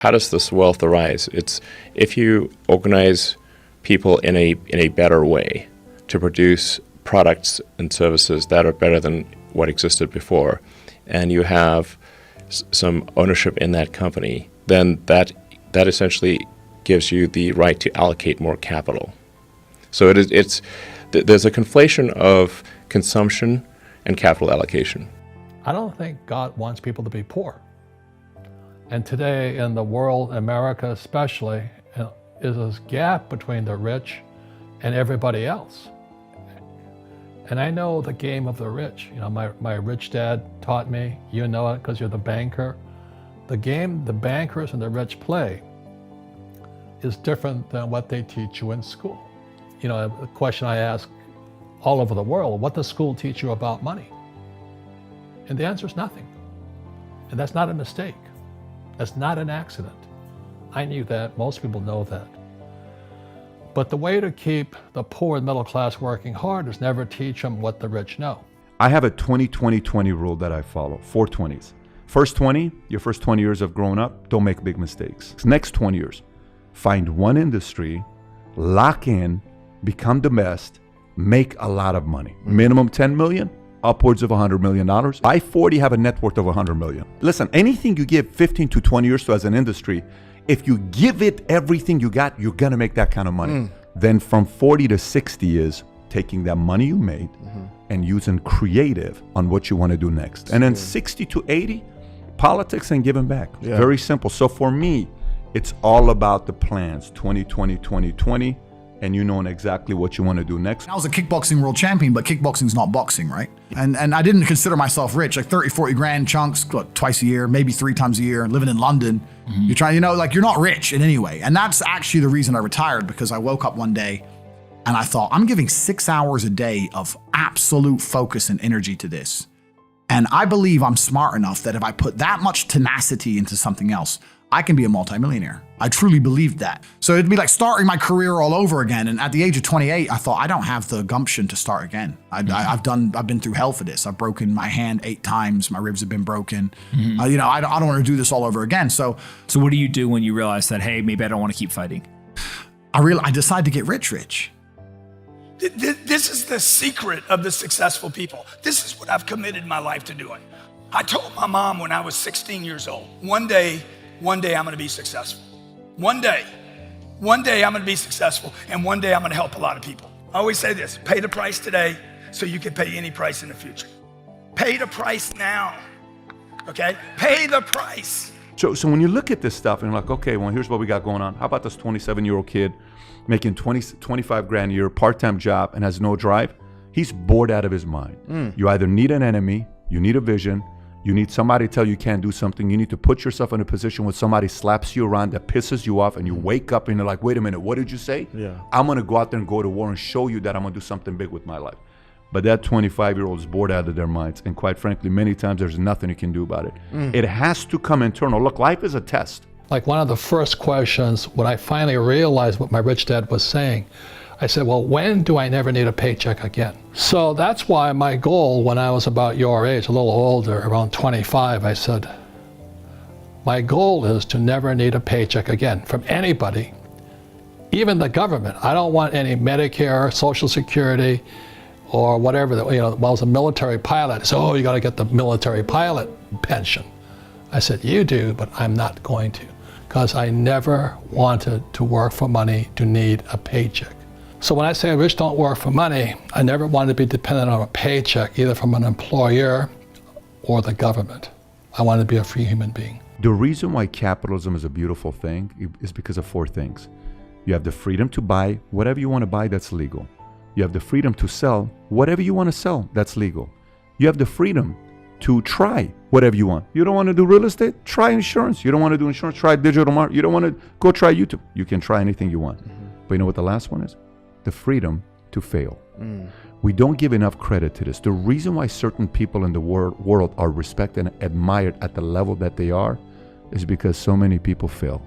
How does this wealth arise? It's if you organize people in a better way to produce products and services that are better than what existed before, and you have some ownership in that company, then that essentially gives you the right to allocate more capital. So there's a conflation of consumption and capital allocation. I don't think God wants people to be poor. And today in the world, America especially, is this gap between the rich and everybody else. And I know the game of the rich. You know, my rich dad taught me, you know it because you're the banker. The game the bankers and the rich play is different than what they teach you in school. You know, a question I ask all over the world, what does school teach you about money? And the answer is nothing. And that's not a mistake. That's not an accident. I knew that, most people know that. But the way to keep the poor and middle class working hard is never teach them what the rich know. I have a 20-20-20 rule that I follow, 4 20s. First 20, your first 20 years of growing up, don't make big mistakes. Next 20 years, find one industry, lock in, become the best, make a lot of money. Minimum 10 million, upwards of $100 million. By 40, have a net worth of 100 million. Listen, anything you give 15 to 20 years to as an industry, if you give it everything you got, you're gonna make that kind of money. Then from 40 to 60 is taking that money you made and using creative on what you wanna do next. And then 60 to 80, politics and giving back. Yeah. Very simple. So for me, it's all about the plans, 2020, 2020, and you knowing exactly what you want to do next. I was a kickboxing world champion, but kickboxing's not boxing, right? And I didn't consider myself rich, like 30, 40 grand chunks, twice a year, maybe 3 times a year, living in London. You're trying, you know, like you're not rich in any way. And that's actually the reason I retired, because I woke up one day and I thought, I'm giving 6 hours a day of absolute focus and energy to this. And I believe I'm smart enough that if I put that much tenacity into something else, I can be a multimillionaire. I truly believed that. So it'd be like starting my career all over again. And at the age of 28, I thought, I don't have the gumption to start again. I've been through hell for this. I've broken my hand 8 times. My ribs have been broken. You know, I don't want to do this all over again. So what do you do when you realize that, hey, maybe I don't want to keep fighting? I decided to get rich. This is the secret of the successful people. This is what I've committed my life to doing. I told my mom when I was 16 years old, one day I'm gonna be successful. One day I'm gonna be successful, and one day I'm gonna help a lot of people. I always say this, pay the price today so you can pay any price in the future. Pay the price now, okay? Pay the price. So when you look at this stuff and you're like, okay, well, here's what we got going on. How about this 27-year-old kid making 25 grand a year, part-time job, and has no drive? He's bored out of his mind. You either need an enemy, you need a vision, you need somebody to tell you can't do something. You need to put yourself in a position where somebody slaps you around that pisses you off, and you wake up and you're like, wait a minute, what did you say? Yeah. I'm gonna go out there and go to war and show you that I'm gonna do something big with my life. But that 25-year-old is bored out of their minds. And quite frankly, many times there's nothing you can do about it. It has to come internal. Look, life is a test. Like one of the first questions, when I finally realized what my rich dad was saying, I said, well, when do I never need a paycheck again? So that's why my goal when I was about your age, a little older, around 25, I said, my goal is to never need a paycheck again from anybody, even the government. I don't want any Medicare, Social Security, or whatever. You know, when I was a military pilot, I said, oh, you got to get the military pilot pension. I said, you do, but I'm not going to, because I never wanted to work for money to need a paycheck. So when I say rich don't work for money, I never wanted to be dependent on a paycheck, either from an employer or the government. I wanted to be a free human being. The reason why capitalism is a beautiful thing is because of 4 things. You have the freedom to buy whatever you want to buy that's legal. You have the freedom to sell whatever you want to sell that's legal. You have the freedom to try whatever you want. You don't want to do real estate? Try insurance. You don't want to do insurance? Try digital marketing. You don't want to go try YouTube. You can try anything you want. But you know what the last one is? The freedom to fail. We don't give enough credit to this. The reason why certain people in the world are respected and admired at the level that they are is because so many people fail.